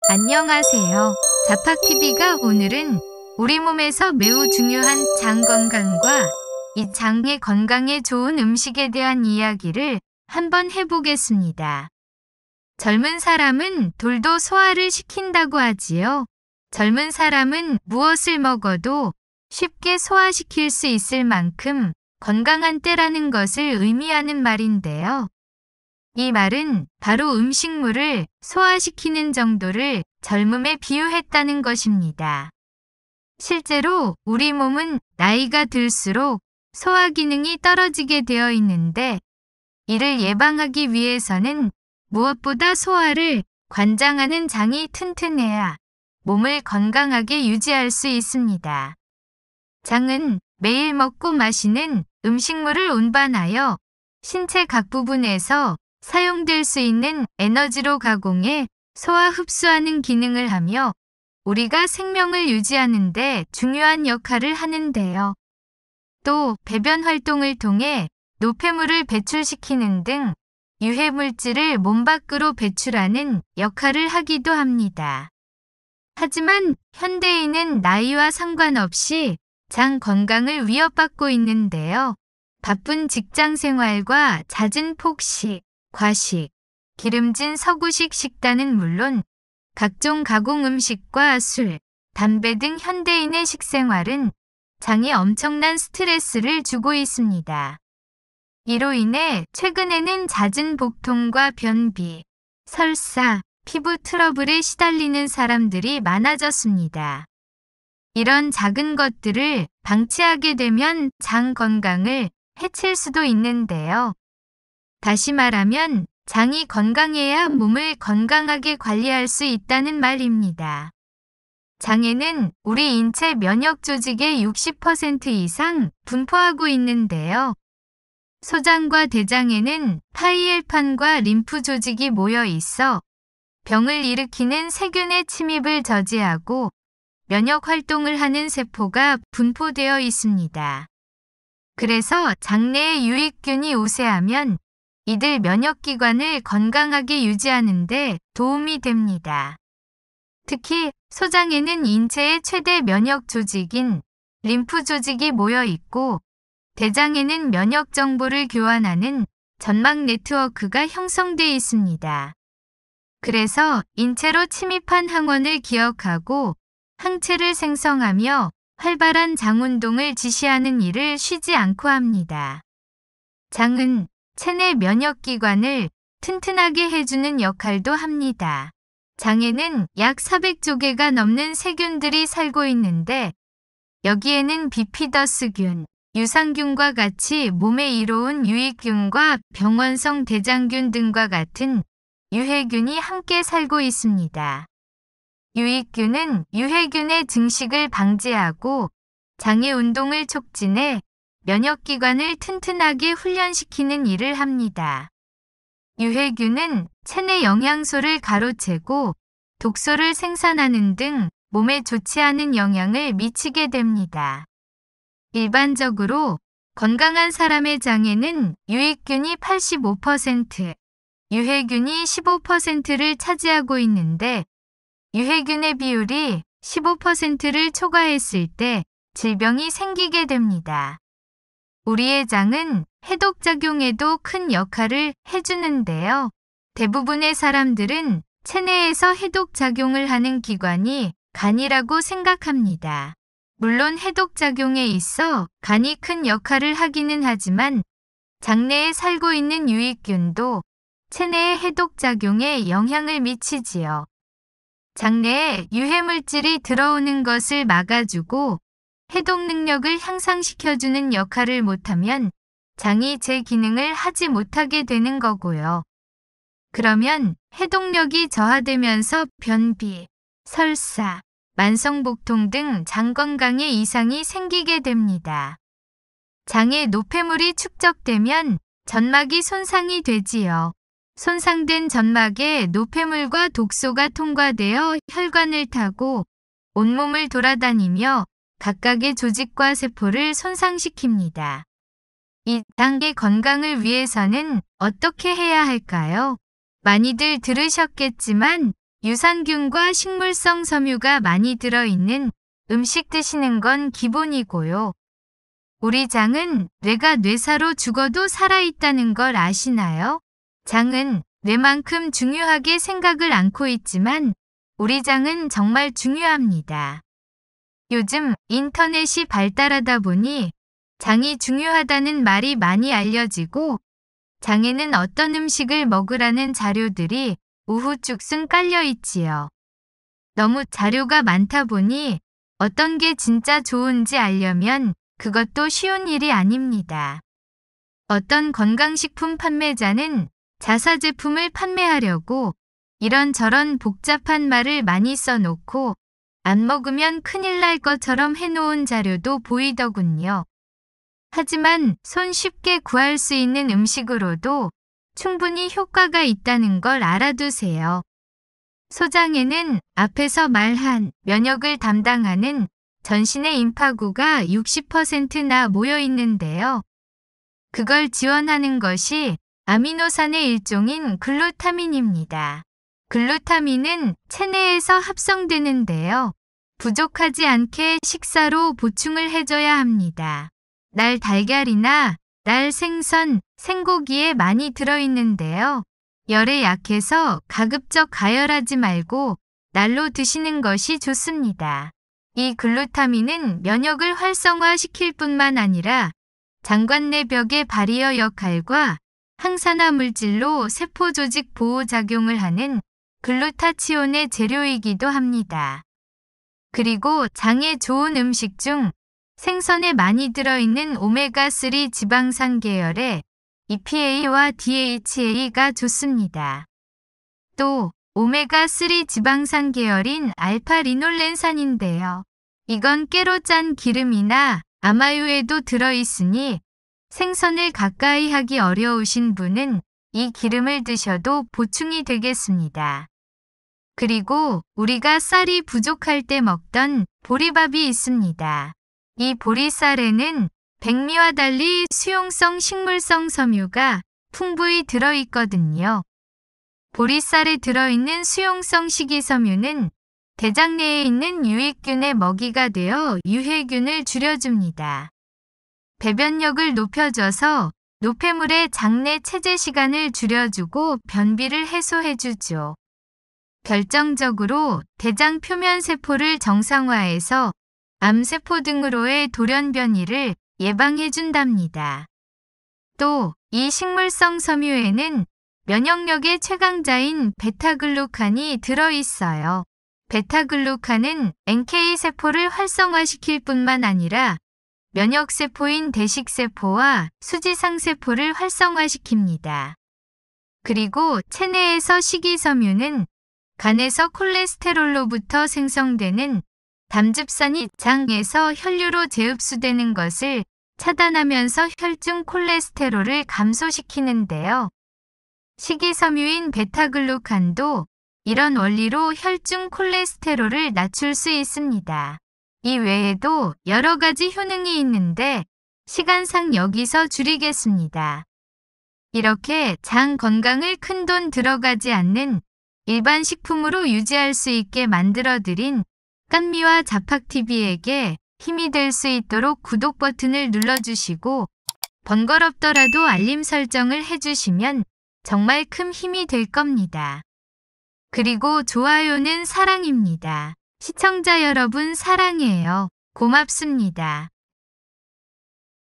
안녕하세요. 자팍TV가 오늘은 우리 몸에서 매우 중요한 장 건강과 이 장의 건강에 좋은 음식에 대한 이야기를 한번 해보겠습니다. 젊은 사람은 돌도 소화를 시킨다고 하지요. 젊은 사람은 무엇을 먹어도 쉽게 소화시킬 수 있을 만큼 건강한 때라는 것을 의미하는 말인데요. 이 말은 바로 음식물을 소화시키는 정도를 젊음에 비유했다는 것입니다. 실제로 우리 몸은 나이가 들수록 소화 기능이 떨어지게 되어 있는데 이를 예방하기 위해서는 무엇보다 소화를 관장하는 장이 튼튼해야 몸을 건강하게 유지할 수 있습니다. 장은 매일 먹고 마시는 음식물을 운반하여 신체 각 부분에서 사용될 수 있는 에너지로 가공해 소화 흡수하는 기능을 하며 우리가 생명을 유지하는 데 중요한 역할을 하는데요. 또 배변 활동을 통해 노폐물을 배출시키는 등 유해물질을 몸 밖으로 배출하는 역할을 하기도 합니다. 하지만 현대인은 나이와 상관없이 장 건강을 위협받고 있는데요. 바쁜 직장 생활과 잦은 폭식, 과식, 기름진 서구식 식단은 물론 각종 가공 음식과 술, 담배 등 현대인의 식생활은 장에 엄청난 스트레스를 주고 있습니다. 이로 인해 최근에는 잦은 복통과 변비, 설사, 피부 트러블에 시달리는 사람들이 많아졌습니다. 이런 작은 것들을 방치하게 되면 장 건강을 해칠 수도 있는데요. 다시 말하면 장이 건강해야 몸을 건강하게 관리할 수 있다는 말입니다. 장에는 우리 인체 면역 조직의 60% 이상 분포하고 있는데요. 소장과 대장에는 파이엘판과 림프 조직이 모여 있어 병을 일으키는 세균의 침입을 저지하고 면역 활동을 하는 세포가 분포되어 있습니다. 그래서 장내에 유익균이 우세하면 이들 면역기관을 건강하게 유지하는 데 도움이 됩니다. 특히 소장에는 인체의 최대 면역 조직인 림프 조직이 모여 있고 대장에는 면역 정보를 교환하는 점막 네트워크가 형성돼 있습니다. 그래서 인체로 침입한 항원을 기억하고 항체를 생성하며 활발한 장 운동을 지시하는 일을 쉬지 않고 합니다. 장은 체내 면역기관을 튼튼하게 해주는 역할도 합니다. 장에는 약 400조 개가 넘는 세균들이 살고 있는데 여기에는 비피더스균, 유산균과 같이 몸에 이로운 유익균과 병원성 대장균 등과 같은 유해균이 함께 살고 있습니다. 유익균은 유해균의 증식을 방지하고 장의 운동을 촉진해 면역기관을 튼튼하게 훈련시키는 일을 합니다. 유해균은 체내 영양소를 가로채고 독소를 생산하는 등 몸에 좋지 않은 영향을 미치게 됩니다. 일반적으로 건강한 사람의 장에는 유익균이 85%, 유해균이 15%를 차지하고 있는데 유해균의 비율이 15%를 초과했을 때 질병이 생기게 됩니다. 우리의 장은 해독작용에도 큰 역할을 해주는데요. 대부분의 사람들은 체내에서 해독작용을 하는 기관이 간이라고 생각합니다. 물론 해독작용에 있어 간이 큰 역할을 하기는 하지만 장내에 살고 있는 유익균도 체내의 해독작용에 영향을 미치지요. 장내에 유해물질이 들어오는 것을 막아주고 해독 능력을 향상시켜주는 역할을 못하면 장이 제 기능을 하지 못하게 되는 거고요. 그러면 해독력이 저하되면서 변비, 설사, 만성복통 등 장 건강에 이상이 생기게 됩니다. 장에 노폐물이 축적되면 점막이 손상이 되지요. 손상된 점막에 노폐물과 독소가 통과되어 혈관을 타고 온몸을 돌아다니며 각각의 조직과 세포를 손상시킵니다. 이 장의 건강을 위해서는 어떻게 해야 할까요? 많이들 들으셨겠지만 유산균과 식물성 섬유가 많이 들어있는 음식 드시는 건 기본이고요. 우리 장은 뇌가 뇌사로 죽어도 살아있다는 걸 아시나요? 장은 뇌만큼 중요하게 생각을 않고 있지만 우리 장은 정말 중요합니다. 요즘 인터넷이 발달하다 보니 장이 중요하다는 말이 많이 알려지고 장에는 어떤 음식을 먹으라는 자료들이 우후죽순 깔려 있지요. 너무 자료가 많다 보니 어떤 게 진짜 좋은지 알려면 그것도 쉬운 일이 아닙니다. 어떤 건강식품 판매자는 자사 제품을 판매하려고 이런저런 복잡한 말을 많이 써놓고 안 먹으면 큰일 날 것처럼 해놓은 자료도 보이더군요. 하지만 손 쉽게 구할 수 있는 음식으로도 충분히 효과가 있다는 걸 알아두세요. 소장에는 앞에서 말한 면역을 담당하는 전신의 임파구가 60%나 모여 있는데요. 그걸 지원하는 것이 아미노산의 일종인 글루타민입니다. 글루타민은 체내에서 합성되는데요. 부족하지 않게 식사로 보충을 해줘야 합니다. 날 달걀이나 날 생선, 생고기에 많이 들어있는데요. 열에 약해서 가급적 가열하지 말고 날로 드시는 것이 좋습니다. 이 글루타민은 면역을 활성화시킬 뿐만 아니라 장관내벽의 바리어 역할과 항산화 물질로 세포 조직 보호 작용을 하는 글루타치온의 재료이기도 합니다. 그리고 장에 좋은 음식 중 생선에 많이 들어있는 오메가3 지방산 계열의 EPA와 DHA가 좋습니다. 또 오메가3 지방산 계열인 알파리놀렌산인데요. 이건 깨로 짠 기름이나 아마유에도 들어있으니 생선을 가까이 하기 어려우신 분은 이 기름을 드셔도 보충이 되겠습니다. 그리고 우리가 쌀이 부족할 때 먹던 보리밥이 있습니다. 이 보리쌀에는 백미와 달리 수용성 식물성 섬유가 풍부히 들어있거든요. 보리쌀에 들어있는 수용성 식이섬유는 대장 내에 있는 유익균의 먹이가 되어 유해균을 줄여줍니다. 배변력을 높여줘서 노폐물의 장내 체제 시간을 줄여주고 변비를 해소해주죠. 결정적으로 대장 표면 세포를 정상화해서 암세포 등으로의 돌연 변이를 예방해준답니다. 또 이 식물성 섬유에는 면역력의 최강자인 베타글루칸이 들어있어요. 베타글루칸은 NK 세포를 활성화시킬 뿐만 아니라 면역세포인 대식세포와 수지상세포를 활성화시킵니다. 그리고 체내에서 식이섬유는 간에서 콜레스테롤로부터 생성되는 담즙산이 장에서 혈류로 재흡수되는 것을 차단하면서 혈중 콜레스테롤을 감소시키는데요. 식이섬유인 베타글루칸도 이런 원리로 혈중 콜레스테롤을 낮출 수 있습니다. 이 외에도 여러 가지 효능이 있는데 시간상 여기서 줄이겠습니다. 이렇게 장 건강을 큰돈 들어가지 않는 일반 식품으로 유지할 수 있게 만들어드린 깐미와 자팍TV에게 힘이 될 수 있도록 구독 버튼을 눌러주시고 번거롭더라도 알림 설정을 해주시면 정말 큰 힘이 될 겁니다. 그리고 좋아요는 사랑입니다. 시청자 여러분 사랑해요. 고맙습니다.